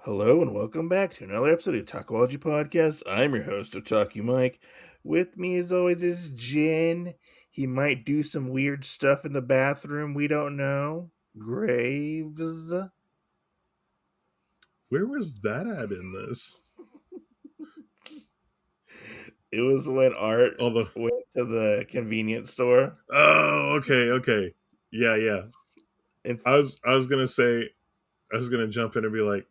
Hello and welcome back to another episode of Talkology Podcast. I'm your host of Talkie Mike. With me as always is Jen. He might do some weird stuff in the bathroom. We don't know. Graves. Where was that at in this? It was when Art Although, went to the convenience store. okay. Yeah. And, I was gonna say, I was gonna jump in and be like,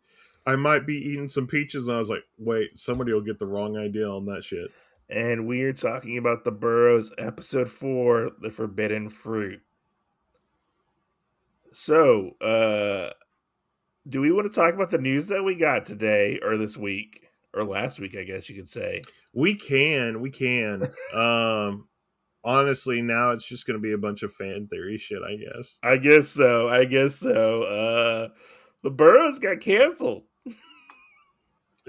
I might be eating some peaches, and I was like, wait, somebody will get the wrong idea on that shit. and we're talking about the Boroughs, episode 4, The Forbidden Fruit. So, do we want to talk about the news that we got today or this week? Or last week, I guess you could say. We can. Honestly, now it's just gonna be a bunch of fan theory shit, I guess. I guess so. The Boroughs got canceled.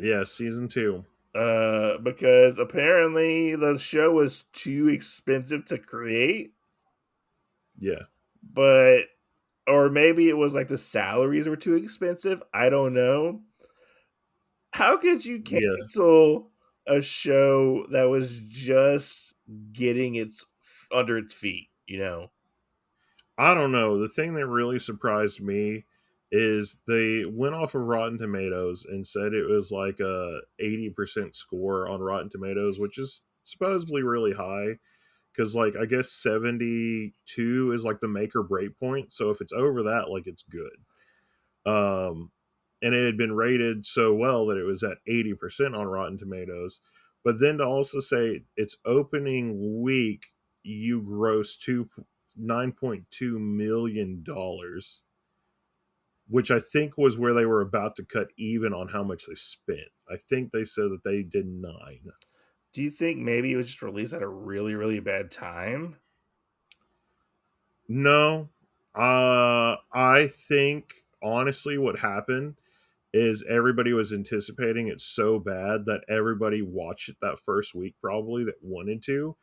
Yeah, season 2. Because apparently the show was too expensive to create, Yeah, but or maybe it was like the salaries were too expensive. I don't know. How could you yeah. cancel a show that was just getting its under its feet, you know? I don't know. The thing that really surprised me is they went off of Rotten Tomatoes and said it was like a 80% score on Rotten Tomatoes, which is supposedly really high because like I guess 72 is like the make or break point. So if it's over that, like it's good. Um and it had been rated so well that it was at 80% on Rotten Tomatoes. But then to also say its opening week you gross $9.2 million, which I think was where they were about to cut even on how much they spent. I think they said that they did 9. Do you think maybe it was just released at a really, really bad time? No, I think honestly what happened is everybody was anticipating it so bad that everybody watched it that first week probably that wanted to,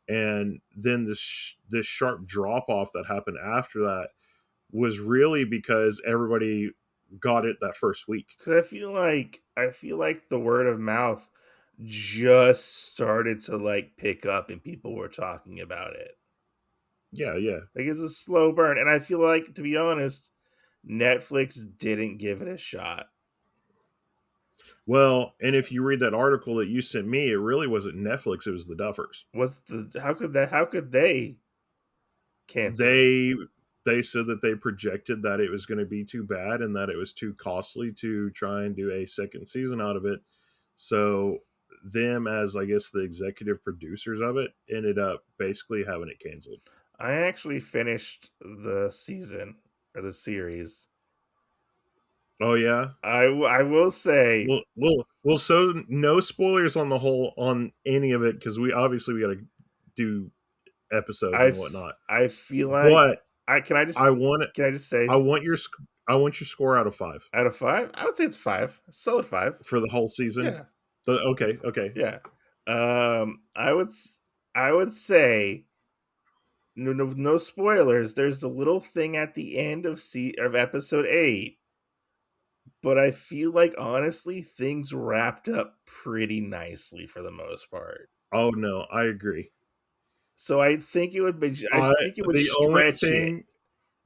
and then this sharp drop off that happened after that was really because everybody got it that first week. Because I feel like the word of mouth just started to like pick up and people were talking about it. Yeah. Like it's a slow burn. And I feel like, to be honest, Netflix didn't give it a shot. Well, and if you read that article that you sent me, it really wasn't Netflix, it was the Duffers. How could they cancel it? They they said that they projected that it was going to be too bad and that it was too costly to try and do a second season out of it. So them as I guess the executive producers of it ended up basically having it canceled. I actually finished the season or the series. Oh yeah. I will say Well. So no spoilers on the whole on any of it because we got to do episodes and whatnot. I feel like But I can I just I want it. can I just say I want your I want your score out of 5 out of 5? I would say it's 5. Solid 5. for the whole season. Yeah. Okay. Yeah. I would say no spoilers. There's a little thing at the end of episode 8, but I feel like honestly things wrapped up pretty nicely for the most part. Oh no, I agree. So I I think it would the only stretch it thing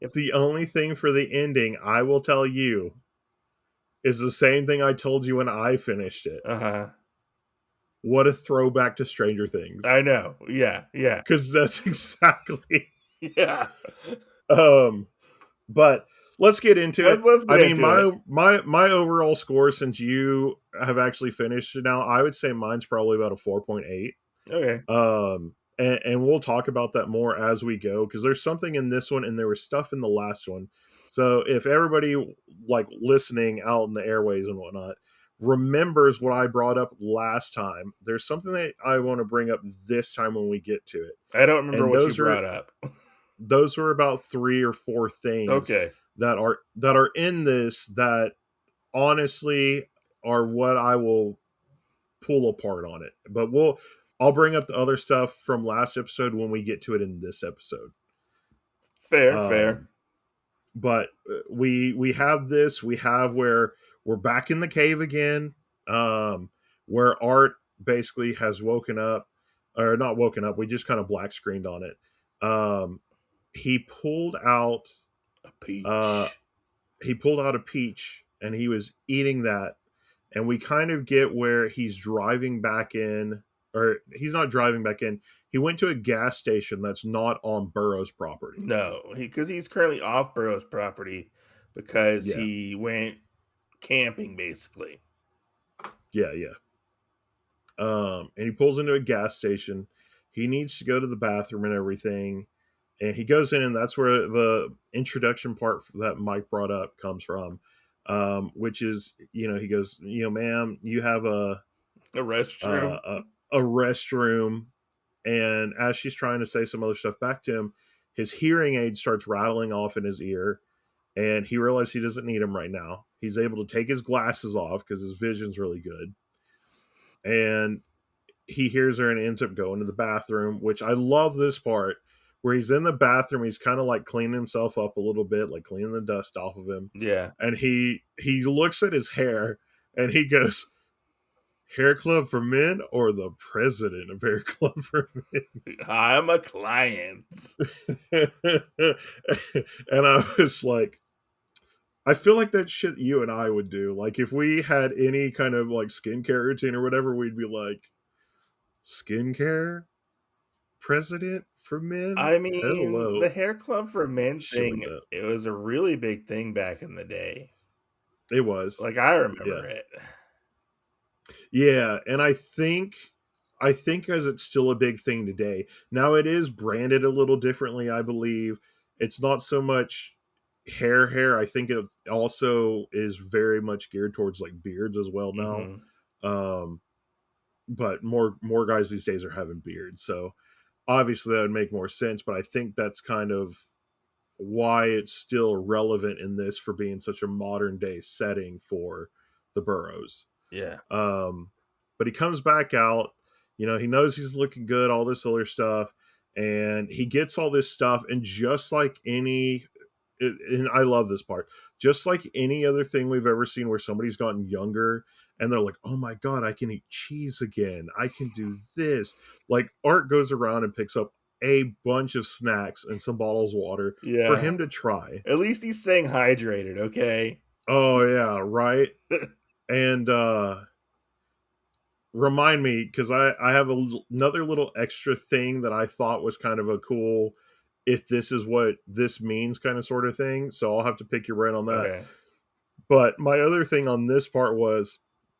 if the only thing for the ending I will tell you is the same thing I told you when I finished it. uh-huh. What a throwback to Stranger Things. I know. Yeah. Cuz that's exactly Yeah. um but let's get into it. Let's I get mean, into it. my overall score since you have actually finished it now, I would say mine's probably about a 4.8. Okay. And we'll talk about that more as we go because there's something in this one and there was stuff in the last one. So if everybody like listening out in the airways and whatnot remembers what I brought up last time, there's something that I want to bring up this time when we get to it. I don't remember And what you brought up. those are about 3 or 4 things Okay. that are in this that honestly are what I will pull apart on it. But I'll bring up the other stuff from last episode when we get to it in this episode. Fair. Um, but we have this. We have where we're back in the cave again, um, where Art basically has woken up, or not woken up. We just kind of black screened on it. Um, he pulled out A uh, peach. a peach, and he was eating that. And we kind of get where he's driving back in, or he's not driving back in. He went to a gas station that's not on Burroughs property. No, because he's currently off Boroughs property because Yeah, he went camping, basically. yeah, yeah. And he pulls into a gas station. He needs to go to the bathroom and everything. And he goes in, and that's where the introduction part that Mike brought up comes from, which is, he goes, ma'am, you have A restroom. a, a restroom. And as she's trying to say some other stuff back to him, his hearing aid starts rattling off in his ear, and he realizes he doesn't need them right now. He's able to take his glasses off because his vision's really good. And he hears her and ends up going to the bathroom, which I love this part where he's in the bathroom. He's kind of like cleaning himself up a little bit, like cleaning the dust off of him. Yeah. And he looks at his hair and he goes, "Hair club for men or the president of hair club for I'm a client. men?" And I was like, I feel like that shit you and I would do. Like if we had any kind of like skincare routine or whatever, we'd be like, skincare president for men? I mean, the Hello. hair club for men Shit like thing, that. it was a really big thing back in the day. It was. Like, I Yeah. remember it. Yeah. And I think as it's still a big thing today. Now it is branded a little differently, I believe. It's not so much hair. I think it also is very much geared towards like beards as well now. Hmm. Um, but more guys these days are having beards. So obviously that would make more sense, but I think that's kind of why it's still relevant in this for being such a modern day setting for the Burrows. Yeah. Um, but he comes back out, he knows he's looking good, all this other stuff, and he gets all this stuff, and just like and I love this part. Just like any other thing we've ever seen where somebody's gotten younger and they're like, oh my God, I can eat cheese again. I can do this. Like Art goes around and picks up a bunch of snacks and some bottles of water for Yeah. him to try. At least he's staying hydrated, okay? Oh yeah, right. And remind me, because I have another little extra thing that I thought was kind of a cool, if this is what this means kind of sort of thing. So I'll have to pick your brain on that. Okay. But my other thing on this part was,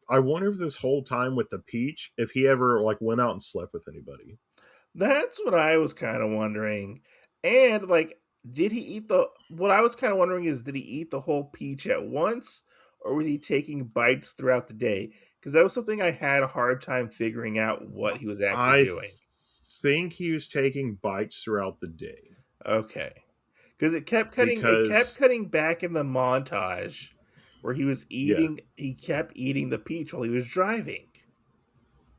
I wonder if this whole time with the peach, if he ever like went out and slept with anybody. That's what I was kind of wondering. And like, did he eat the what I was kind of wondering is did he eat the whole peach at once or was he taking bites throughout the day? Because that was something I had a hard time figuring out what he was actually I doing. think he was taking bites throughout the day Okay. Because it kept because, cutting back in the montage where yeah, he kept eating the peach while he was driving.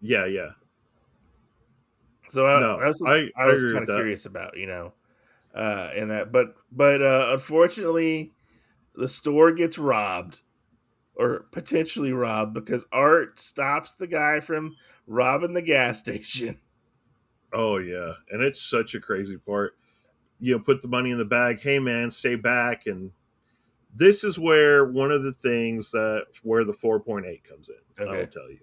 yeah, yeah. So No, that's something I I was agree kind with of that. curious about, in that. But unfortunately, the store gets robbed or potentially robbed because Art stops the guy from robbing the gas station. Oh yeah, and it's such a crazy part. Put the money in the bag. Hey man, stay back. And this is where one of the things that where the 4.8 comes in. I will Okay. tell you.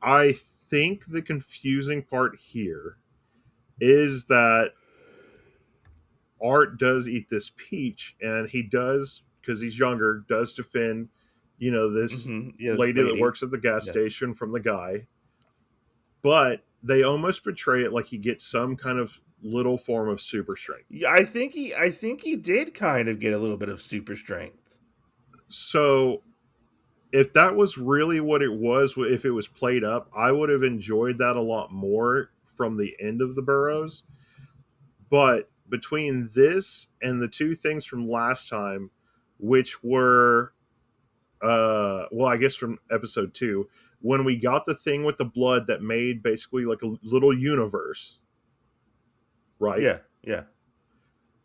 I think the confusing part here is that Art does eat this peach, and he does, because he's younger, does defend, this Yeah, this lady that lady. works at the gas Yeah. station from the guy. But they almost portray it like he gets some kind of little form of super strength. Yeah, I think he did kind of get a little bit of super strength. So if that was really what it was, if it was played up, I would have enjoyed that a lot more from the end of the Burrows. But between this and the two things from last time, which were, well, I guess from episode 2, when we got the thing with the blood that made basically like a little universe, right? Yeah, yeah.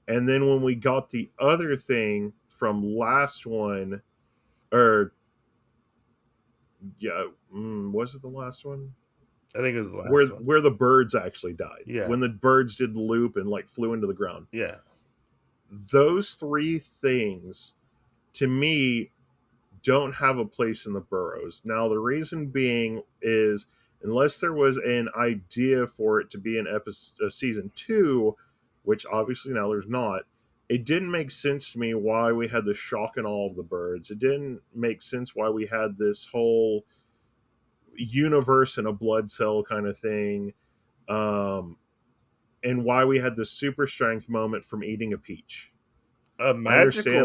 And then when we got the other thing from last one, or yeah, was it the last one? I think it was the where last one. where the birds actually died, Yeah, when the birds did the loop and like flew into the ground. yeah. Those three things to me don't have a place in the Boroughs. Now the reason being is, unless there was an idea for it to be an episode, season 2, which obviously now there's not, it didn't make sense to me why we had the shock and awe of the birds. It didn't make sense why we had this whole universe in a blood cell kind of thing. Um, and why we had the super strength moment from eating a peach. A I magical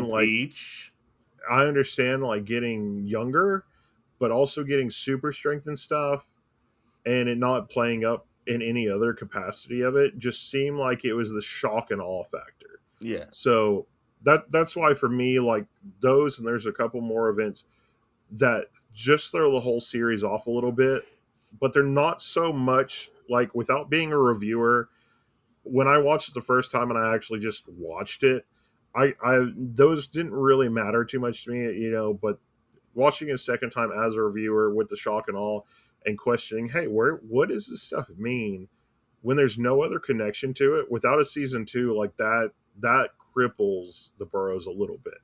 understand peach. getting younger, but also getting super strength and stuff, and it not playing up in any other capacity of it just seemed like it was the shock and awe factor. Yeah. So that's why for me, like those, and there's a couple more events that just throw the whole series off a little bit, but they're not so much like, without being a reviewer, when I watched it the first time and I actually just watched it, I those didn't really matter too much to me, but watching it a second time as a reviewer with the shock and all, and questioning, hey, what does this stuff mean when there's no other connection to it without a season 2, like that cripples the Boroughs a little bit.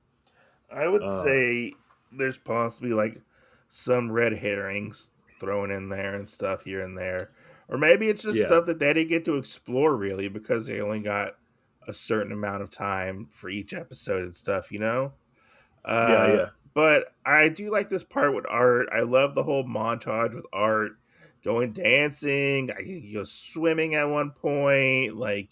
I would Uh say there's possibly like some red herrings thrown in there and stuff here and there. Or maybe it's just yeah, stuff that they didn't get to explore really because they only got a certain amount of time for each episode and stuff, you know? yeah, Uh, yeah. but I do like this part with Art. I love the whole montage with Art going dancing. I think he goes swimming at one point. Like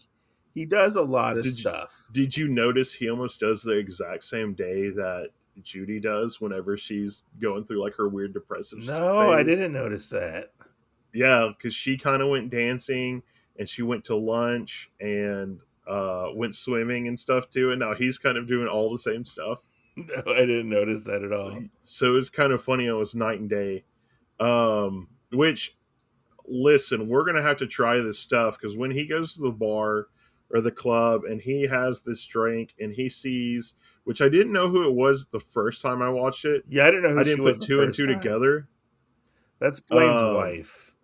he does a lot of Did you, stuff. did you notice he almost does the exact same day that Judy does whenever she's going through like her weird depressive No, I phase? didn't notice that. Yeah, because she kind of went dancing and she went to lunch and went swimming and stuff too. And now he's kind of doing all the same stuff. No, I didn't notice that at all. So it's kind of funny. It was night and day. Which, listen, we're gonna have to try this stuff, because when he goes to the bar or the club and he has this drink and he sees, which I didn't know who it was the first time I watched it. Yeah, I didn't know I who she didn't was put the two and first two time. together. That's Blaine's Um, wife.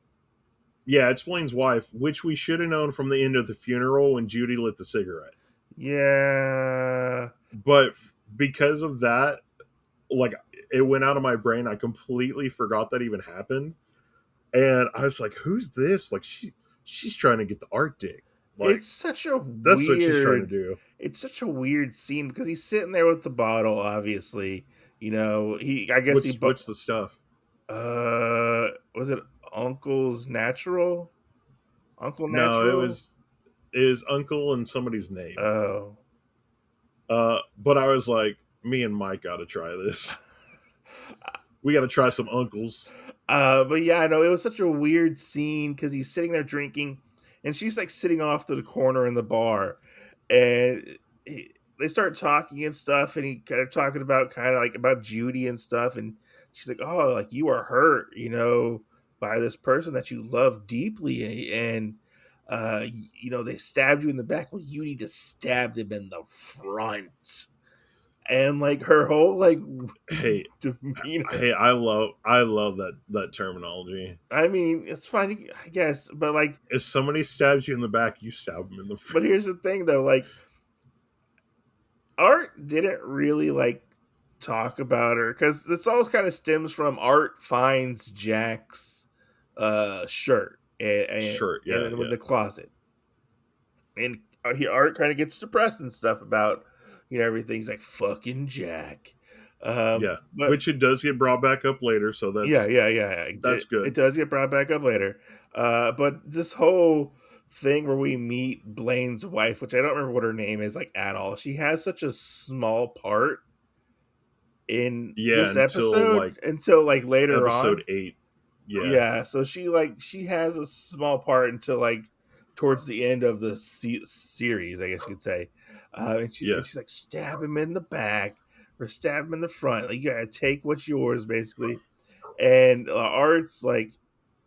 yeah, it's Blaine's wife, which we should have known from the end of the funeral when Judy lit the cigarette. Yeah. But because of that, like, it went out of my brain. I completely forgot that even happened. And I was like, who's this? Like, she's trying to get the art dick. Like, It's such a that's what she's trying to weird do. it's such a weird scene because he's sitting there with the bottle, obviously. You know, he I guess he What's the stuff? was it Uncle's Natural? Uncle No, it Natural? was his uncle and somebody's name. Oh. But I was like, me and Mike got to try this. We got to try some uncles. But yeah, I know it was such a weird scene because he's sitting there drinking, and she's like sitting off to the corner in the bar, and they start talking and stuff, and he kind of talking about about Judy and stuff, and she's like, "Oh, like you are hurt, you know, by this person that you love deeply, and you know they stabbed you in the back. Well, you need to stab them in the front." And like her whole like Hey, demeanor. I love that terminology. I mean, it's fine, I guess, but like, If somebody stabs you in the back, you stab them in the but front. here's the thing though, like, Art didn't really like talk about her because this all kind of stems from Art finds Jack's shirt Shirt, and yeah, in yeah, the closet, and Art kind of gets depressed and stuff about everything. He's like fucking Jack, yeah. but Which it does get brought back up later, so yeah, that's yeah, yeah. that's It good. does get brought back up later. But this whole thing where we meet Blaine's wife, which I don't remember what her name is like at all. She has such a small part in Yeah, this until episode like until like later episode on. 8. Yeah, Yeah, so she has a small part until like towards the end of the series, I guess you could say. yeah. She's like stab him in the back or stab him in the front. Like you gotta take what's yours, basically. And Art's like,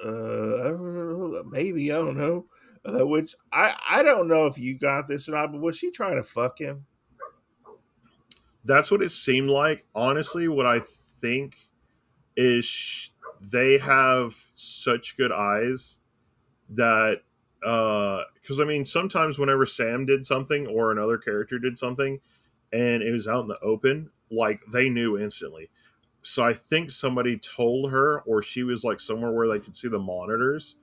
I don't know, maybe I don't know. Which I don't know if you got this or not, but was she trying to fuck him? That's what it seemed like. Honestly, what I think is they have such good eyes that because I mean sometimes whenever Sam did something or another character did something and it was out in the open, like they knew instantly. So I think somebody told her, or she was like somewhere where they could see the monitors,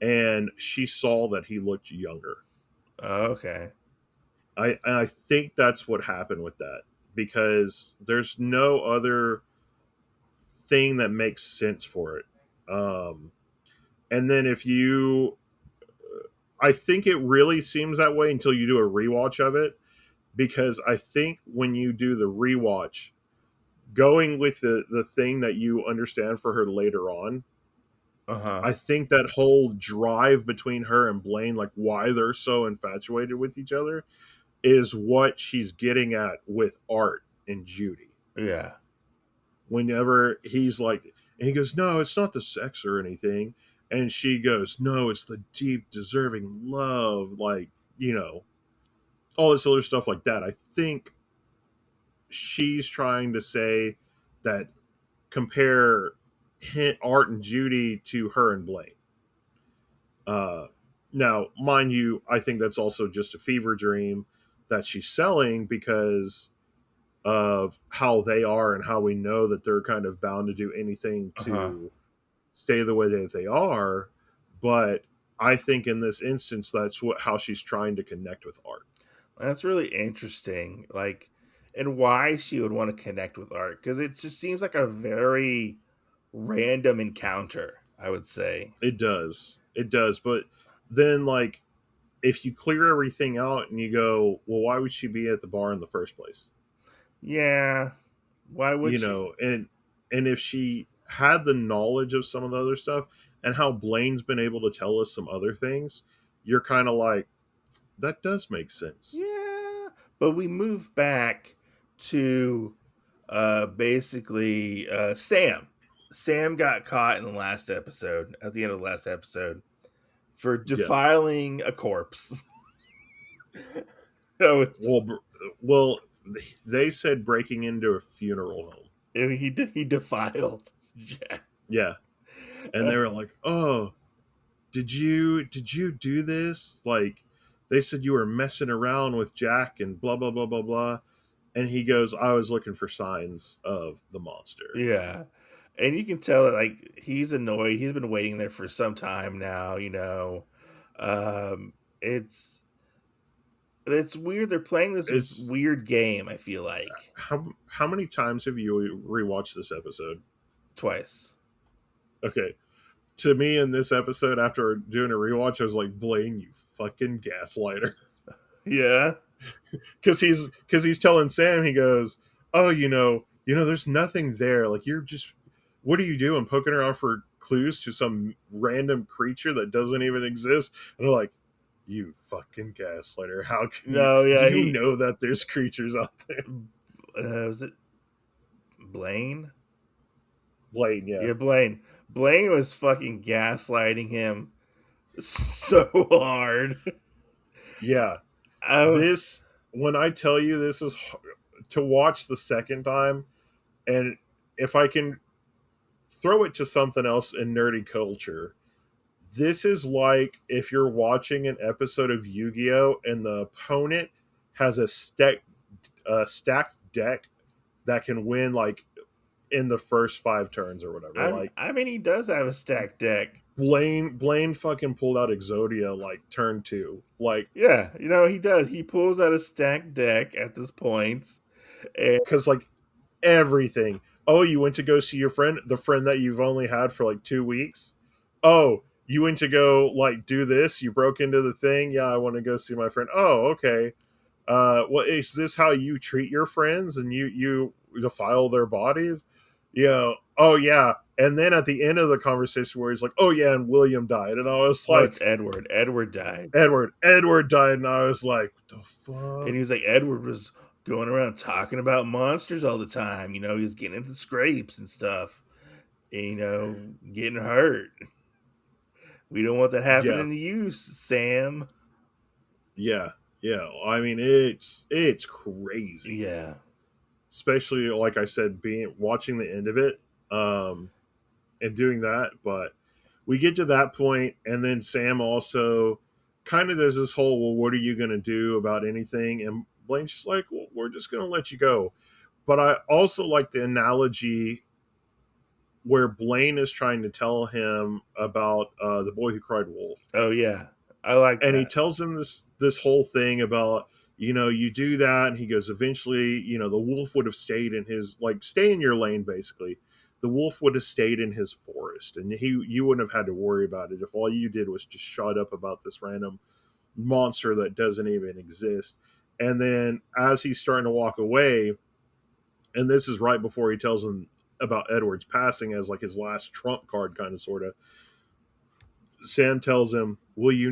and she saw that he looked younger. Oh, okay. I think that's what happened with that, because there's no other thing that makes sense for it. Um, and then if you, I think it really seems that way until you do a rewatch of it, because I think when you do the rewatch, going with the thing that you understand for her later on, Uh-huh. I think that whole drive between her and Blaine, like why they're so infatuated with each other, is what she's getting at with Art and Judy. Yeah. Whenever he's like, and he goes, no, it's not the sex or anything. And she goes, no, it's the deep, deserving love, like, you know, all this other stuff like that. I think she's trying to say that compare Art and Judy to her and Blaine. Uh, Now, mind you, I think that's also just a fever dream that she's selling because of how they are and how we know that they're kind of bound to do anything Uh-huh. to stay the way that they are. But I think in this instance, that's how she's trying to connect with Art. That's really interesting. Like, and why she would want to connect with Art, because it just seems like a very random encounter, I would say. It does. It does. But then, like, if you clear everything out and you go, well, why would she be at the bar in the first place? Yeah. Why would You she? know, and if she had the knowledge of some of the other stuff and how Blaine's been able to tell us some other things, you're kind of like, that does make sense. Yeah. But we move back to basically Sam. Sam got caught in the last episode, at the end of the last episode, for Yeah. defiling a corpse. So it's Well, well, they said breaking into a funeral home. he defiled Jack. Yeah, and they were like, "Oh, did you do this?" Like, they said you were messing around with Jack and blah blah blah blah blah. And he goes, "I was looking for signs of the monster." Yeah. And you can tell that like he's annoyed. He's been waiting there for some time now, you know. Um it's it's weird they're playing this It's weird game, I feel like. how many times have you rewatched this episode? Twice. Okay, to me in this episode, after doing a rewatch, I was like, Blaine, you fucking gaslighter. Yeah. Because he's telling Sam, he goes, "Oh, there's nothing there. Like you're just, what are you doing? Poking around for clues to some random creature that doesn't even exist?" And they're like, "You fucking gaslighter! How can you? No, yeah, You he know that there's creatures out there." was it Blaine? Blaine, yeah, Yeah, Blaine. Blaine was fucking gaslighting him so hard. yeah. Oh, This, when I tell you this is to watch the second time, and if I can throw it to something else in nerdy culture, this is like if you're watching an episode of Yu-Gi-Oh and the opponent has a stacked deck that can win like in the first 5 turns or whatever. Like I mean he does have a stacked deck. Blaine fucking pulled out Exodia like turn 2. Like, Yeah, you know, he does. He pulls out a stacked deck at this point. And cuz like everything. Oh, you went to go see your friend, the friend that you've only had for like 2 weeks? Oh, you went to go like do this, you broke into the thing. Yeah, I want to go see my friend. Oh, okay. Well, is this how you treat your friends and you defile their bodies? Oh yeah. And then at the end of the conversation where he's like, oh yeah, and William died, and I was no, it's like, Edward. Edward died. Edward died, and I was like, what the And fuck? he was like, Edward was going around talking about monsters all the time. You know, he was getting into scrapes and stuff. And, you know, getting hurt. We don't want that Yeah, happening to you, Sam. yeah, yeah. I mean, it's crazy. Yeah. especially like I said, being watching the end of it, um, and doing that. But we get to that point, and then Sam also kind of does this whole, well, what are you going to do about anything? And Blaine's just like, well, we're just going to let you go. But I also like the analogy where Blaine is trying to tell him about the boy who cried wolf, Oh yeah, I like and he that. tells him this whole thing about, you do that, and he goes, eventually, the wolf would have stayed in his, like, stay in your lane, basically. The wolf would have stayed in his forest, and you wouldn't have had to worry about it if all you did was just shut up about this random monster that doesn't even exist. And then as he's starting to walk away, and this is right before he tells him about Edward's passing as like his last trump card, kind of, sort of, Sam tells him, well, you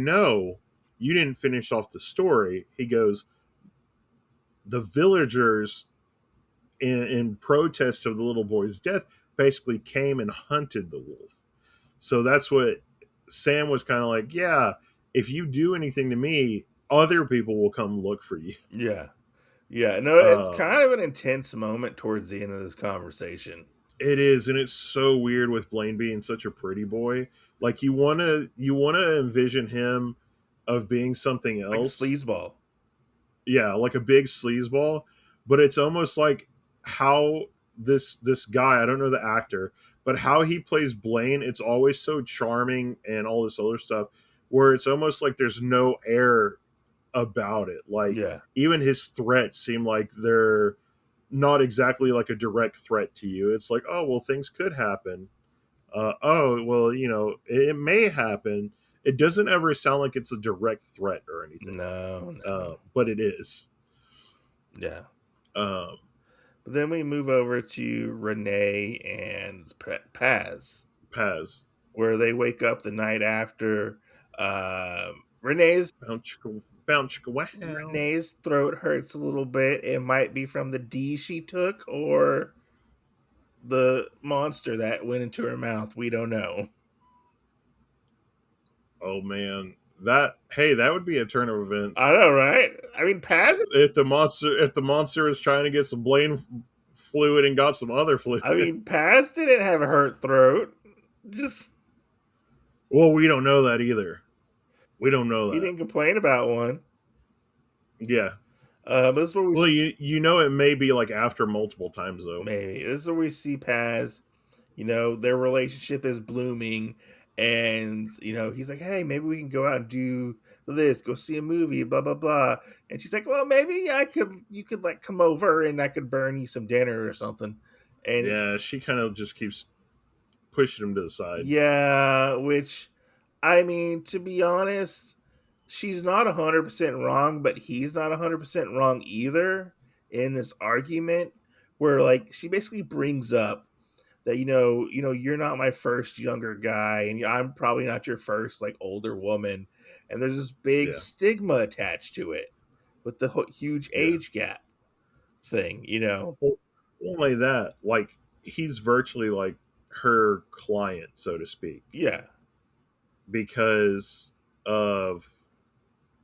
didn't finish off the story. He goes, the villagers, in protest of the little boy's death, basically came and hunted the wolf. So that's what Sam was kind of like, yeah, if you do anything to me, other people will come look for you. Yeah, yeah. No, it's Um, kind of an intense moment towards the end of this conversation, it is, and it's so weird with Blaine being such a pretty boy. Like, you wanna envision him of being something like a else. sleazeball. Yeah, like a big sleazeball, but it's almost like how this guy, I don't know the actor, but how he plays Blaine, it's always so charming and all this other stuff, where it's almost like there's no air about it. Like, Yeah, even his threats seem like they're not exactly like a direct threat to you. It's like, oh well, things could happen. Oh well, it may happen. It doesn't ever sound like it's a direct threat or anything, no, no. but it is. Yeah. Um, But then we move over to Renee and Paz, Paz, where they wake up the night after. Renee's bounce, bounce, wow. Renee's throat hurts a little bit. It might be from the D she took or the monster that went into her mouth. We don't know. Oh man, that would be a turn of I events. know, right? I mean, Paz. If the monster is trying to get some Blaine fluid and got some other fluid. Paz didn't have a hurt throat. Just Well, we don't know that either. We don't know he that. didn't complain about one. Yeah. But this is where we Well, see you know it may be like after multiple times though. maybe this is where we see Paz. Their relationship is blooming, and he's like, "Hey, maybe we can go out and do this, go see a movie, blah blah blah." And she's like, "Well, maybe you could like come over, and I could burn you some dinner or something." And Yeah, she kind of just keeps pushing him to the side. yeah, which I mean, to be honest, she's not 100% wrong, but he's not 100% wrong either in this argument where like she basically brings up that you're not my first younger guy and I'm probably not your first like older woman, and there's this big Yeah, stigma attached to it with the huge yeah. age gap thing. Well, not only that, like, he's virtually like her client, so to speak, Yeah, because of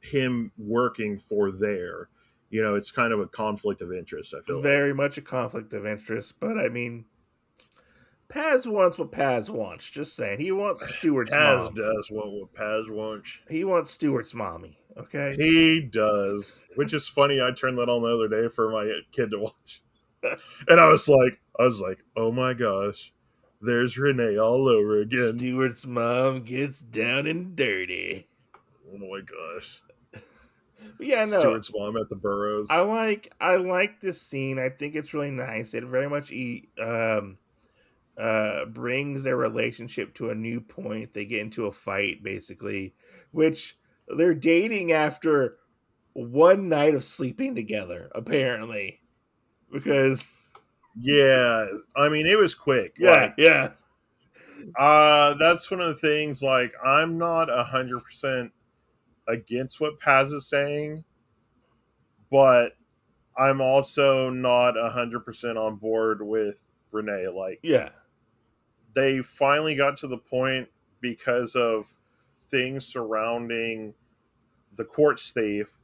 him working for there. It's kind of a conflict of interest, I feel like. very much a conflict of interest, but I mean, Paz wants what Paz wants. Just saying, he wants Stewart's Paz mom. does what Paz wants. He wants Stewart's mommy. Okay. He does, which is funny. I turned that on the other day for my kid to watch, and I was like, oh my gosh, there's Renee all over again. Stewart's mom gets down and dirty. Oh my gosh, But yeah, no, Stewart's mom at the I Boroughs. like I like this scene. I think it's really nice. It very much brings their relationship to a new point. They get into a fight basically, which they're dating after one night of sleeping together, apparently. Because Yeah, I mean it was quick. yeah, Like, yeah, that's one of the things. Like, I'm not 100% against what Paz is saying, but I'm also not 100% on board with Renee. Like, yeah. they finally got to the point because of things surrounding the quartz thief,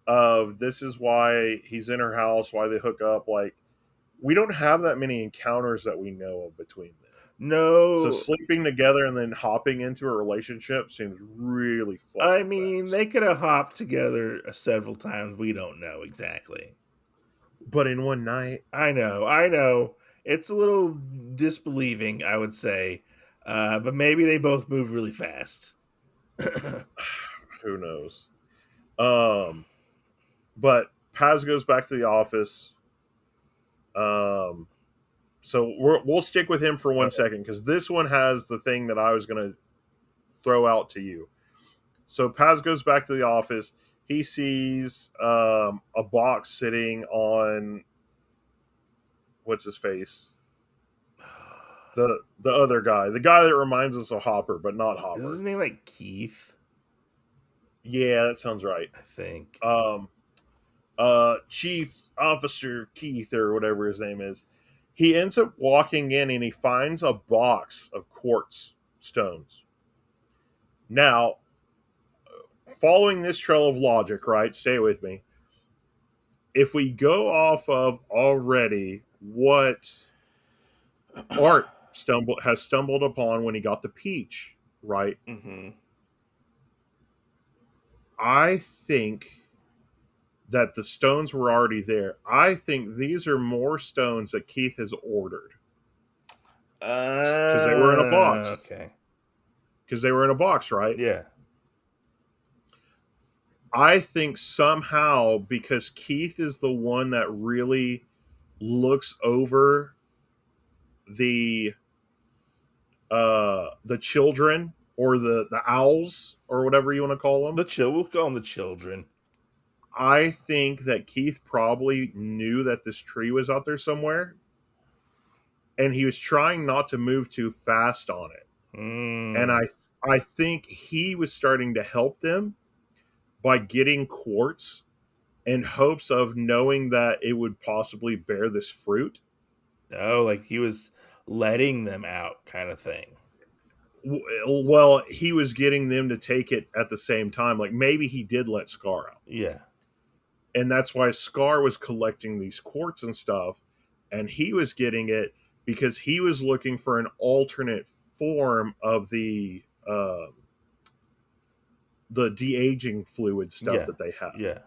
of this is why he's in her house, why they hook up. Like, we don't have that many encounters that we know of between them. So No, sleeping together and then hopping into a relationship seems really I fucking mean, fast. they could have hopped together several times. We don't know exactly. But in one night, I know. It's a little disbelieving, I would say. But maybe they both move really fast. who knows? Um, but Paz goes back to the office. Um, so we'll stick with him for All one right. second because this one has the thing that I was going to throw out to you. So Paz goes back to the office. He sees a box sitting on what's his face, the other guy, the guy that reminds us of Hopper, but not Is his Hopper. name like Keith? Yeah, that sounds right. I think. Um, Chief Officer Keith or whatever his name is. He ends up walking in and he finds a box of quartz stones. Now, following this trail of logic, right? Stay with me. If we go off of already what Art stumbled upon when he got the peach, right? Mm-hmm. I think that the stones were already there. I think these are more stones that Keith has ordered because they were in a box. Okay. Because they were in a box, right? Yeah. I think somehow because Keith is the one that really looks over the the children or the owls or whatever you want to call them. We'll call them the children. I think that Keith probably knew that this tree was out there somewhere and he was trying not to move too fast on it. And Mm. I think he was starting to help them by getting quartz in hopes of knowing that it would possibly bear this fruit. Oh, like he was letting them out, kind of thing. Well, he was getting them to take it at the same time. Like maybe he did let Scar out. Yeah. And that's why Scar was collecting these quartz and stuff. And he was getting it because he was looking for an alternate form of the de-aging fluid stuff Yeah. that they have, Yeah.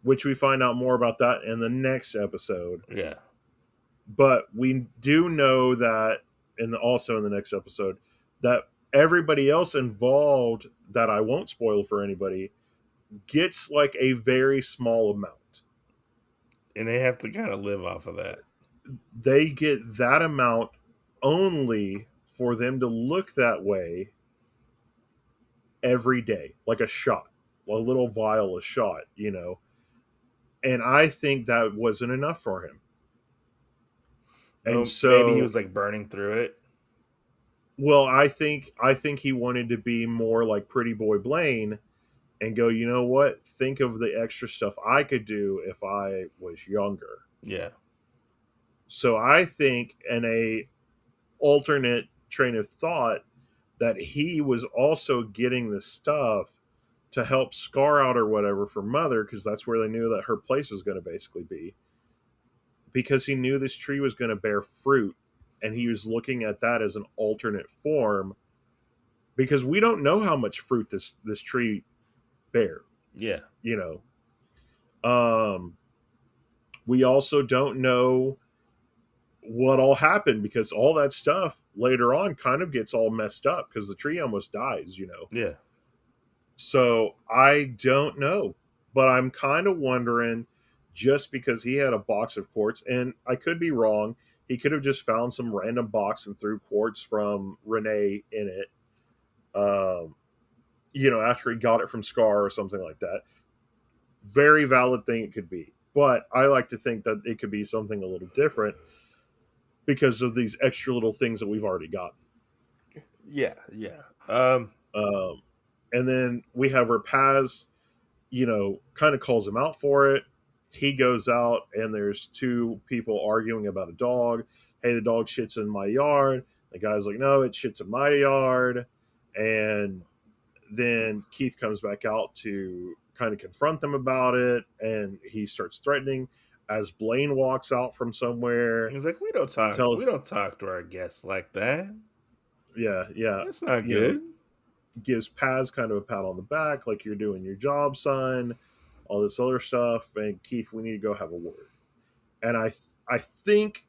which we find out more about that in the next episode. Yeah. But we do know that, and also in the next episode, that everybody else involved that I won't spoil for anybody gets like a very small amount. And they have to kind of live off of that. They get that amount only for them to look that way every day, like a shot, a little vial, a shot, you know. And I think that wasn't enough for him. And No, maybe he so, was like burning through it. well, I think he wanted to be more like Pretty Boy Blaine and go, you know what? Think of the extra stuff I could do if I was younger. Yeah. So I think in a alternate train of thought that he was also getting the stuff to help Scar out or whatever for Mother because that's where they knew that her place was going to basically be because he knew this tree was going to bear fruit and he was looking at that as an alternate form because we don't know how much fruit this tree bear, Yeah. you know. We also don't know what all happened because all that stuff later on kind of gets all messed up because the tree almost dies, you know. Yeah. So I don't know, but I'm kind of wondering just because he had a box of quartz, and I could be wrong. He could have just found some random box and threw quartz from Renee in it. Um, you know, after he got it from Scar or something like that. Very valid thing it could be, but I like to think that it could be something a little different because of these extra little things that we've already got. Yeah. Yeah. Um, and then we have Rapaz, you know, kind of calls him out for it. He goes out and there's two people arguing about a dog. Hey, the dog shits in my yard. The guy's like, no, it shits in my yard. And then Keith comes back out to kind of confront them about it and he starts threatening. as Blaine walks out from somewhere, He's like, we don't talk. We tells, don't talk to our guests like that. yeah, yeah, That's not you know, good. gives Paz kind of a pat on the back, like you're doing your job, son, all this other stuff. And Keith, we need to go have a word. And I think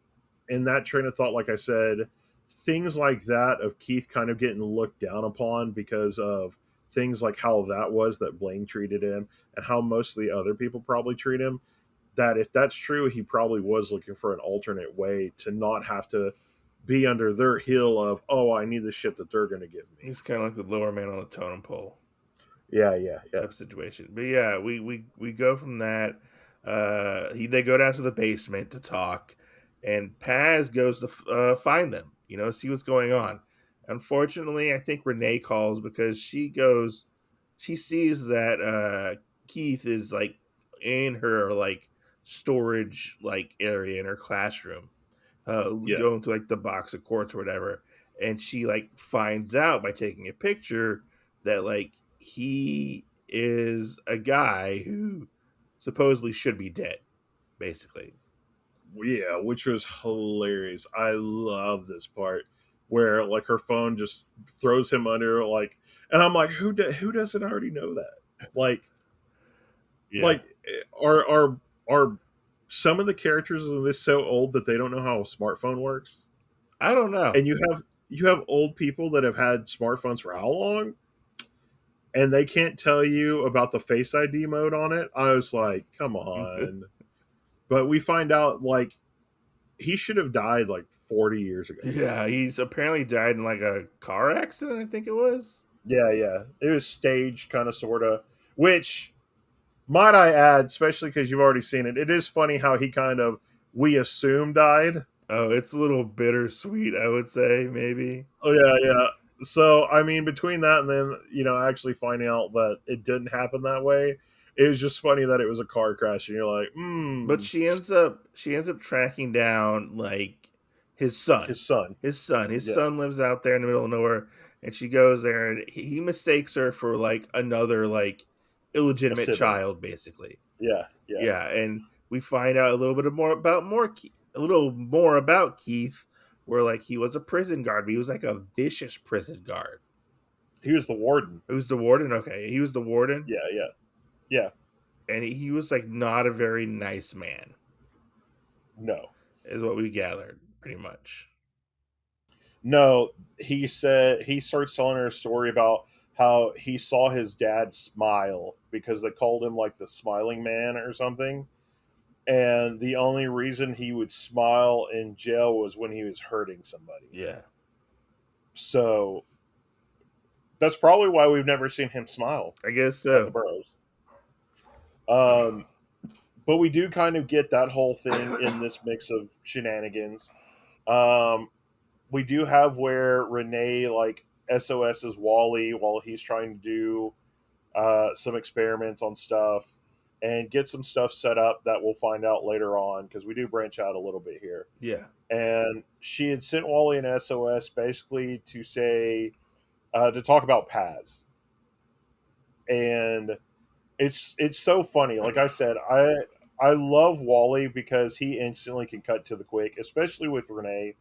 in that train of thought, like I said, things like that of Keith kind of getting looked down upon because of things like how that was that Blaine treated him and how most of the other people probably treat him. That if that's true, he probably was looking for an alternate way to not have to be under their heel of, oh, I need the shit that they're going to give me. He's kind of like the lower man on the totem pole Yeah, yeah, yeah, type of situation. But yeah, we go from that. They go down to the basement to talk, and Paz goes to find them. You know, see what's going on. Unfortunately, I think Renee calls because she sees that Keith is like in her like storage like area in her classroom, yeah. going to like the box of quartz or whatever, and she like finds out by taking a picture that like he is a guy who supposedly should be dead, basically. Yeah, which was hilarious. I love this part where like her phone just throws him under like, and I'm like, who doesn't already know that? Like, Yeah, like are some of the characters in this so old that they don't know how a smartphone works? I don't know. And you have old people that have had smartphones for how long, and they can't tell you about the Face ID mode on it. I was like, come on. But we find out like he should have died like 40 years ago. Yeah, he's apparently died in like a car accident, I think it was. Yeah, yeah. It was staged, kind of, sort of. Which, might I add, especially because you've already seen it, it is funny how he kind of, we assume, died. Oh, it's a little bittersweet, I would say, maybe. Oh, yeah, yeah. So, I mean, between that and then, actually finding out that it didn't happen that way, it was just funny that it was a car crash. And you're like, But she ends up tracking down like his son. his son. His son. His Yeah, son lives out there in the middle of nowhere, and she goes there and he mistakes her for like another like a illegitimate sibling. child, basically. Yeah, yeah. Yeah, and we find out a little bit more about a little more about Keith, where like he was a prison guard, but he was like a vicious prison guard. He was the warden. Who's the warden? Okay, he was the warden, Yeah, yeah, yeah. and he was like not a very nice man, No. is what we gathered, pretty much. No, he said he starts telling her a story about how he saw his dad smile because they called him like the smiling man or something. And the only reason he would smile in jail was when he was hurting somebody. Yeah. So that's probably why we've never seen him smile I guess at the so. Boroughs. Um, but we do kind of get that whole thing in this mix of shenanigans. Um, we do have where Renee like SOS's Wally while he's trying to do some experiments on stuff and get some stuff set up that we'll find out later on because we do branch out a little bit here. Yeah. And she had sent Wally an SOS basically to say to talk about Paz, and it's so funny. Like I said, I love Wally because he instantly can cut to the quick, especially with Renee.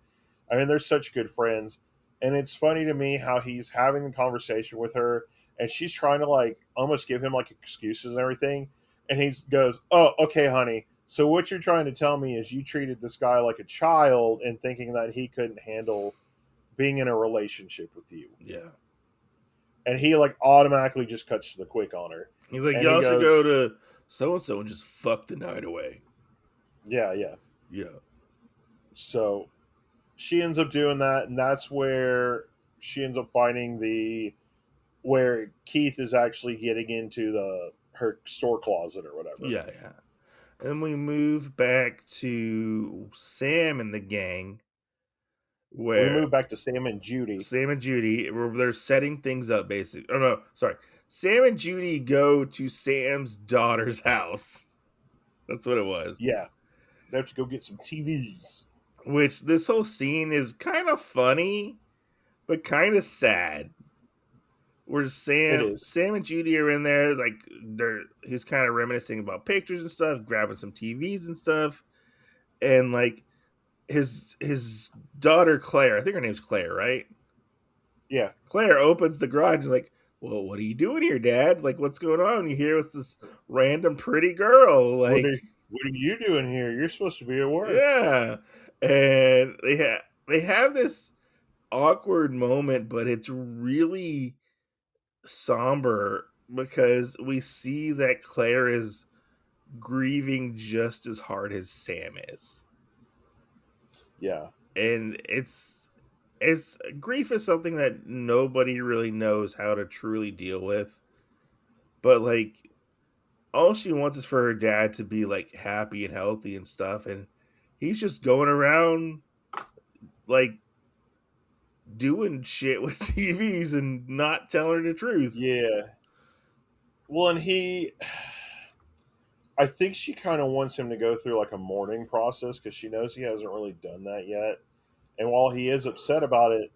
I mean, they're such good friends. And it's funny to me how he's having the conversation with her and she's trying to like almost give him like excuses and everything. And he goes, oh, okay, honey. So what you're trying to tell me is you treated this guy like a child and thinking that he couldn't handle being in a relationship with you. Yeah. And he like automatically just cuts to the quick on her. He's like, And he y'all should go goes, to so and so and just fuck the night away. yeah, yeah. Yeah. So she ends up doing that, and that's where she ends up finding the where Keith is actually getting into the her store closet or whatever. Yeah, yeah. And then we move back to Sam and the gang, We where move back to Sam and Judy. Sam and Judy, where they're setting things up, basically. Oh no, sorry. Sam and Judy go to Sam's daughter's house. That's what it was. Yeah, they have to go get some TVs. Which this whole scene is kind of funny, but kind of sad. where It is. Sam and Judy are in there, like he's kind of reminiscing about pictures and stuff, grabbing some TVs and stuff, and like his daughter Claire, I think her name's Claire, right? Yeah. Claire opens the garage and is like, "Well, what are you doing here, Dad? Like, what's going on? You here with this random pretty girl? Like, What are you doing here? You're supposed to be at work. yeah." And they have this awkward moment, but it's really somber because we see that Claire is grieving just as hard as Sam is. Yeah. And it's grief is something that nobody really knows how to truly deal with. But like all she wants is for her dad to be like happy and healthy and stuff, and he's just going around like doing shit with TVs and not telling her the truth. Yeah. Well, and I think she kind of wants him to go through like a mourning process because she knows he hasn't really done that yet. And while he is upset about it,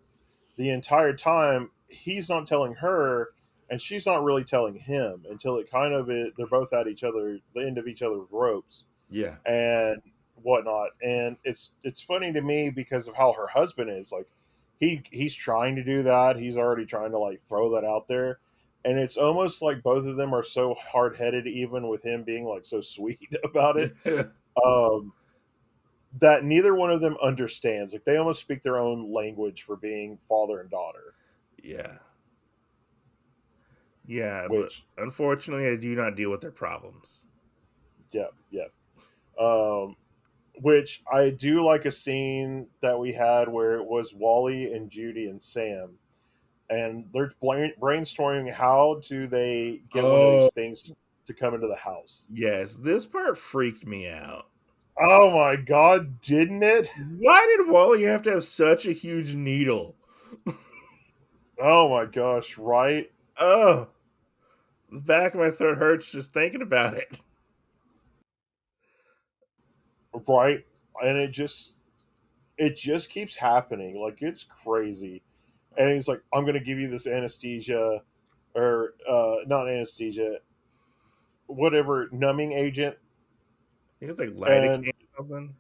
the entire time he's not telling her, and she's not really telling him until it kind of they're both at each other, the end of each other's ropes Yeah. and whatnot. And it's funny to me because of how her husband is. Like he's trying to do that. He's already trying to like throw that out there. And it's almost like both of them are so hard headed, even with him being like so sweet about it. Um, that neither one of them understands. Like they almost speak their own language for being father and daughter. Yeah. Yeah, but Which, unfortunately I do not deal with their problems. yeah, yeah. Um, which I do like a scene that we had where it was Wally and Judy and Sam, and they're brainstorming how do they get one of Oh, these things to come into the house. yes, this part freaked me out. Oh my god, didn't it? Why did Wally have to have such a huge needle? Oh my gosh, right? Oh, the back of my throat hurts just thinking about it. Right? And it just keeps happening. Like it's crazy. And he's like, I'm gonna give you this anesthesia or not anesthesia, whatever, numbing agent. I think it's like And lidocaine or something.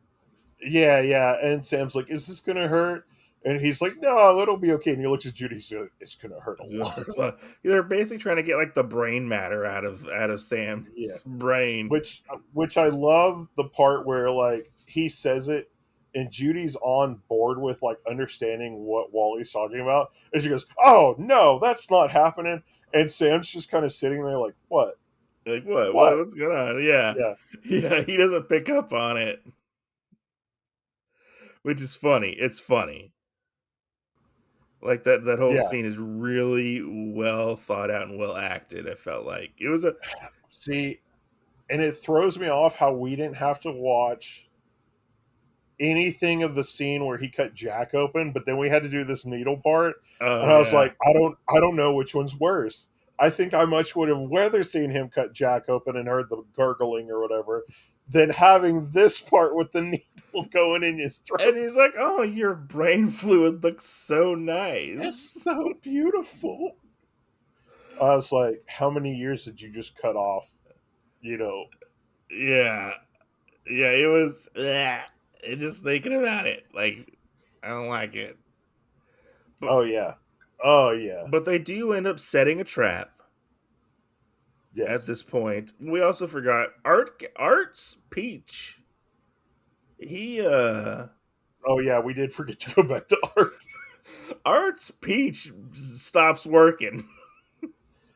yeah, yeah. And Sam's like, is this gonna hurt? And he's like, no, it'll be okay. And he looks at Judy, he's like, it's gonna hurt a lot. They're basically trying to get like the brain matter out of Yeah. Sam's brain. Which I love the part where like he says it and Judy's on board with like understanding what Wally's talking about. And she goes, oh no, that's not happening. And Sam's just kind of sitting there like, what? Like what? What? What's going on? Yeah, Yeah. yeah. He doesn't pick up on it, which is funny. It's funny. Like that whole Yeah. scene is really well thought out and well acted. I felt like it was a See, and it throws me off how we didn't have to watch anything of the scene where he cut Jack open, but then we had to do this needle part, oh and I was yeah, like, I don't know which one's worse. I think I much would have rather seen him cut Jack open and heard the gurgling or whatever than having this part with the needle going in his and throat. he's like, "Oh, your brain fluid looks so It's nice." so beautiful. I was like, how many years did you just cut off? You know, Yeah, yeah. It was. Just thinking about it, like I don't like it. But oh yeah, oh yeah, but they do end up setting a trap at yes, this point. We also forgot Art's Peach. He oh yeah. We did forget to go back to art. Art's Peach stops working.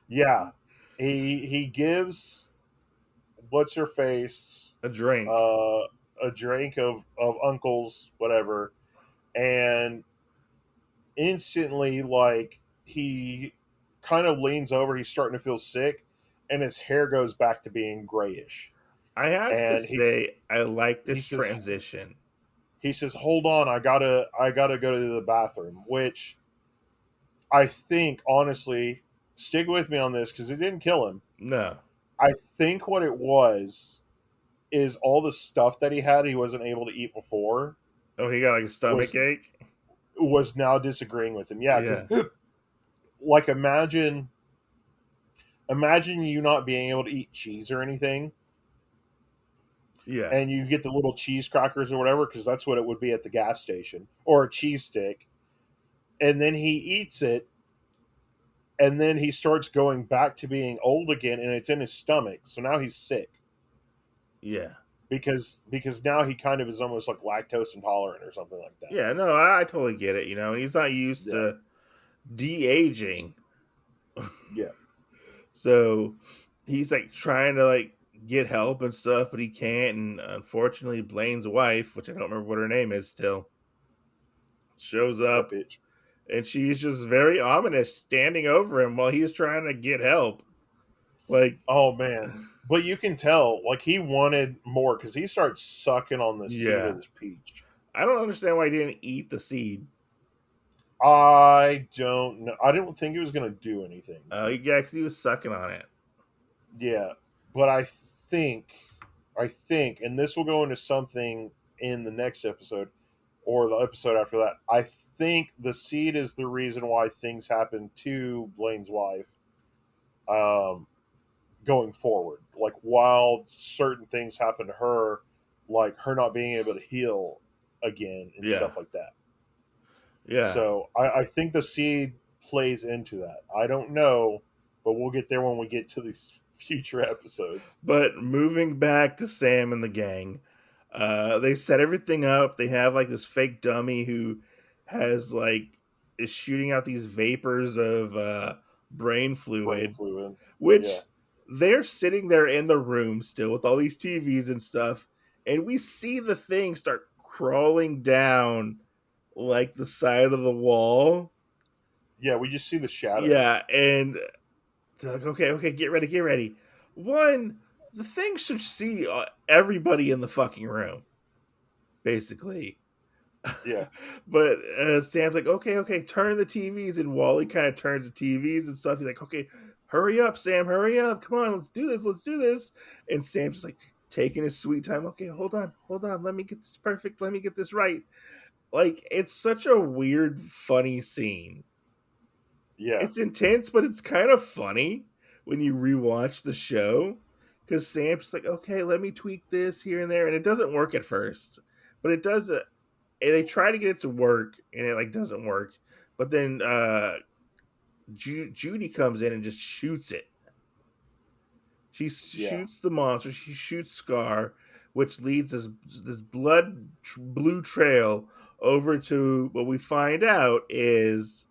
Yeah, he gives what's her face A drink. uh, a drink of uncle's whatever, and instantly like he kind of leans over. He's starting to feel sick, and his hair goes back to being grayish. I have to And say I like he this says transition. hold on, I gotta go to the bathroom. Which I think honestly, stick with me on this because it didn't kill him. No. I think what it was is all the stuff that he wasn't able to eat before Oh, he got like a was stomach ache. was now disagreeing with him. Yeah, because Yeah. like imagine you not being able to eat cheese or anything, Yeah. and you get the little cheese crackers or whatever, because that's what it would be at the gas station, or a cheese stick, and then he eats it, and then he starts going back to being old again, and it's in his stomach, so now he's sick Yeah. because now he kind of is almost like lactose intolerant or something like that. Yeah. No, I totally get it. He's not used Yeah, to de aging. yeah, So he's like trying to like get help and stuff, but he can't. And unfortunately, Blaine's wife, which I don't remember what her name is still, shows that up, bitch. and she's just very ominous, standing over him while he's trying to get help. Like, Oh man, but you can tell like he wanted more because he starts sucking on the seed of yeah, this peach. I don't understand why he didn't eat the seed. I don't know. I didn't think it was going to do anything. Yeah, because he was sucking on it. Yeah, but I think, and this will go into something in the next episode or the episode after that. I think the seed is the reason why things happen to Blaine's wife, um, going forward. Like while certain things happen to her, like her not being able to heal again and Yeah, stuff like that. yeah. So I think the seed plays into that. I don't know, but we'll get there when we get to these future episodes. But moving back to Sam and the gang, they set everything up. They have like this fake dummy who has like is shooting out these vapors of brain Brain fluid, fluid. Yeah. which they're sitting there in the room still with all these TVs and stuff, and we see the thing start crawling down like the side of the wall. Yeah, we just see the shadow. Yeah, and they're like, okay, okay, get ready, get ready. One, the thing should see everybody in the fucking room, basically. Yeah. But Sam's like, okay, okay, turn the TVs, and Wally kind of turns the TVs and stuff. He's like, okay, hurry up, Sam, hurry up, come on, let's do this, let's do this. And Sam's just like taking his sweet time. Okay, hold on, let me get this perfect, let me get this right. Like, it's such a weird, funny scene. Yeah. It's intense, but it's kind of funny when you rewatch the show because Sam's just like, okay, let me tweak this here and there, and it doesn't work at first, but it does. And they try to get it to work, and it like doesn't work. But then Judy comes in and just shoots it. She Yeah. shoots the monster. She shoots Scar, which leads this blue trail over to what we find out is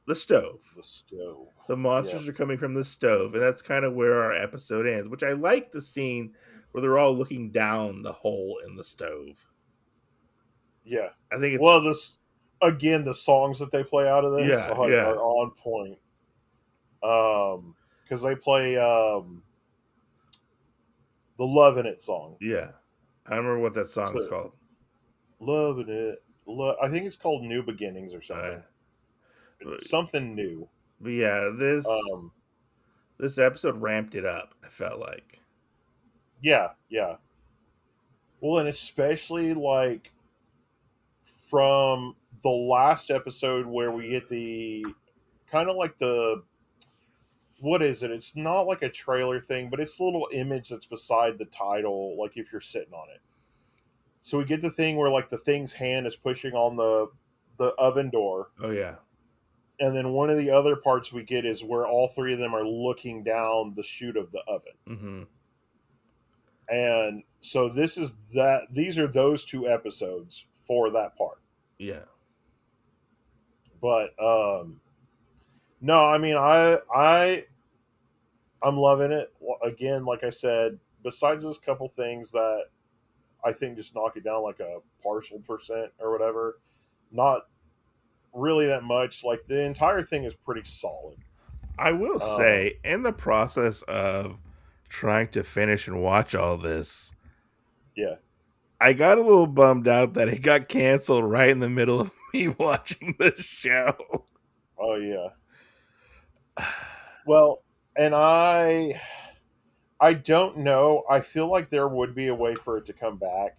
the stove. The stove. The Yeah. monsters are coming from the stove, and that's kind of where our episode ends. Which I like the scene where they're all looking down the hole in the stove. Yeah. I think Well, it's this again, the songs that they play out of this yeah, like yeah, are on point. Because they play the "Love in It" song. yeah. I don't remember what that song is So called. "Love in It," I think it's called "New Beginnings" or Uh, something. but, It's something new. but yeah, Um, this episode ramped it up. I felt like yeah, yeah. Well, and especially like from the last episode where we get the kind of like the what is it? It's not like a trailer thing, but it's a little image that's beside the title, like if you're sitting on it. So we get the thing where like the thing's hand is pushing on the oven door, oh yeah, and then one of the other parts we get is where all three of them are looking down the chute of the oven. mm-hmm. And so this is that these are those two episodes for that part. Yeah, But no, I mean I'm loving it. Again, like I said, besides those couple things that I think just knock it down like a partial percent or whatever, not really that much. Like the entire thing is pretty solid. I will Um, say in the process of trying to finish and watch all this, yeah. I got a little bummed out that it got canceled right in the middle of me watching the show. Oh yeah. Well, and I don't know. I feel like there would be a way for it to come back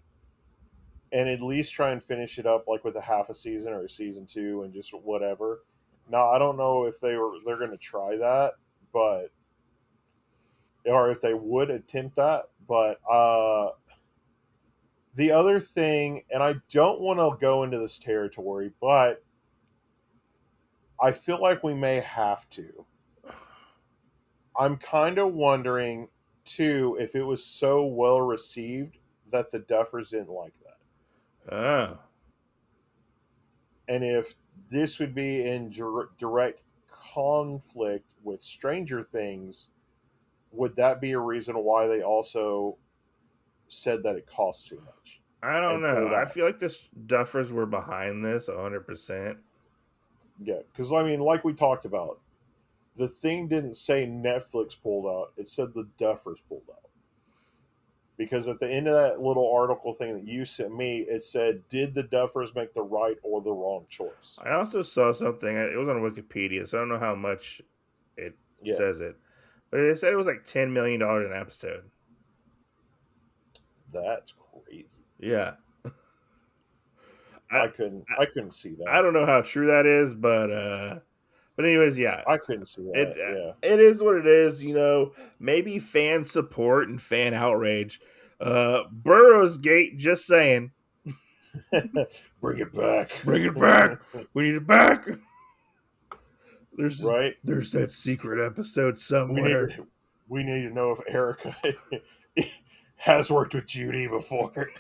and at least try and finish it up like with a half a season or a season two and just whatever. Now I don't know if they're going to try that, but or if they would attempt that. But the other thing, and I don't want to go into this territory, but I feel like we may have to. I'm kind of wondering too if it was so well received that the Duffers didn't like that, Oh, and if this would be in direct conflict with Stranger Things, would that be a reason why they also said that it costs too much I don't and know. pulled I out? feel like the Duffers were behind this 100%. Yeah, because I mean, like we talked about, the thing didn't say Netflix pulled out; it said the Duffers pulled out. Because at the end of that little article thing that you sent me, it said, "Did the Duffers make the right or the wrong choice?" I also saw something. It was on Wikipedia, so I don't know how much it Yeah, says it, but it said it was like $10 million an episode. that's crazy. Yeah, I, I couldn't see I that. don't know how true that is, but anyways, yeah, I couldn't see that. Yeah. it is what it is. You know, maybe fan support and fan outrage. Burroughs Gate, just saying, Bring it back. bring it back. We need it back. There's Right? there's that secret episode We need somewhere. to we need to know if Erica has worked with Judy before.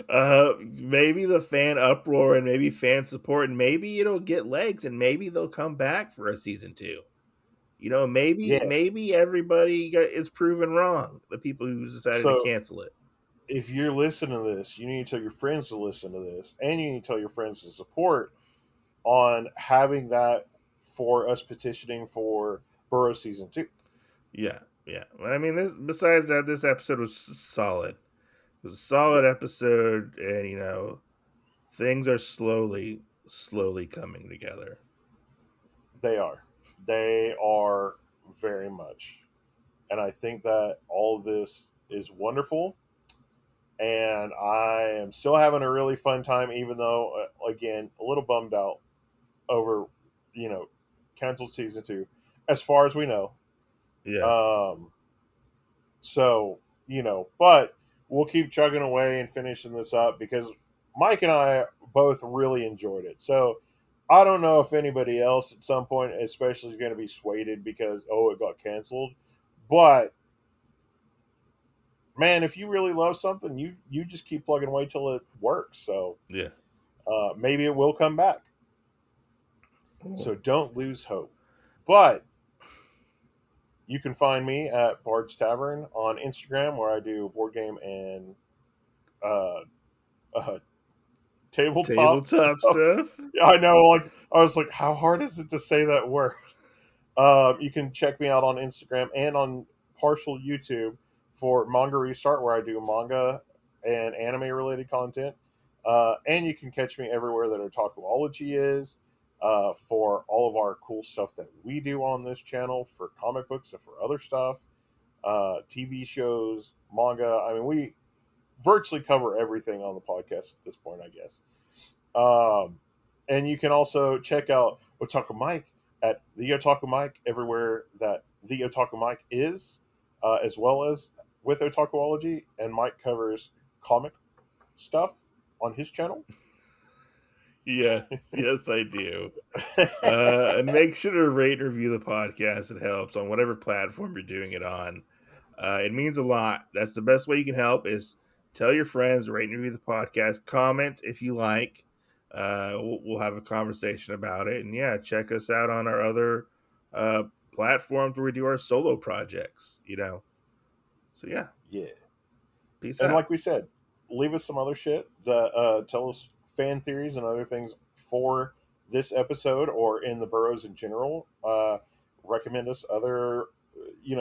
Maybe the fan uproar and maybe fan support and maybe it'll get legs and maybe they'll come back for a season two. You know, Yeah. maybe everybody is proven wrong. The people who decided to So cancel it. if you're listening to this, you need to tell your friends to listen to this, and you need to tell your friends to support on having that for us petitioning for Burrow season 2. Yeah, yeah. But I mean, besides that, this episode was solid. It was a solid Yeah, episode, and you know, things are slowly coming together. they are. They are very much. And I think that all of this is wonderful. And I am still having a really fun time, even though, again, a little bummed out over, you know, canceled season 2, as far as we know. Yeah, Um, So, but we'll keep chugging away and finishing this up because Mike and I both really enjoyed it. So, I don't know if anybody else at some point, especially, is going to be swayed because, oh, it got canceled. But, man, if you really love something, you just keep plugging away till it works. So, yeah. maybe it will come back. Cool. So, don't lose hope. But, you can find me at Bard's Tavern on Instagram where I do board game and uh, uh, tabletop Tabletop stuff. stuff. Yeah, I know. Like I was like, how hard is it to say that word? You can check me out on Instagram and on partial YouTube for Manga Restart, where I do manga and anime related content. And you can catch me everywhere that Otakuology is for all of our cool stuff that we do on this channel for comic books and for other stuff, TV shows, manga. I mean, we virtually cover everything on the podcast at this point, I guess. Um, and you can also check out Otaku Mike at the Otaku Mike everywhere that the Otaku Mike is, as well as with Otakuology. And Mike covers comic stuff on his channel. Yes, yes, I do. And make sure to rate and review the podcast. It helps on whatever platform you're doing it on. It means a lot. That's the best way you can help is tell your friends, rate and review the podcast, comment if you like. We'll have a conversation about it. And yeah, check us out on our other uh, platforms where we do our solo projects, you know. So yeah, Yeah. peace And out. like we said, leave us some other shit that tell us fan theories and other things for this episode or in the Burrows in general. Recommend us other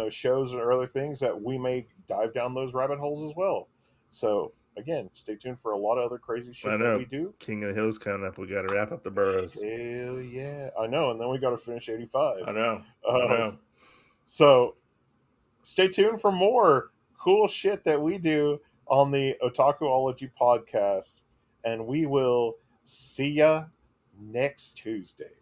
shows or other things that we may dive down those rabbit holes as well. So again, stay tuned for a lot of other crazy I shit that we know do. King of the Hill's coming up. We got to wrap up the Burrows. Hell yeah, I know. And then we got to finish 85. I know. I um, know. so stay tuned for more cool shit that we do on the Otakuology podcast. And we will see ya next Tuesday.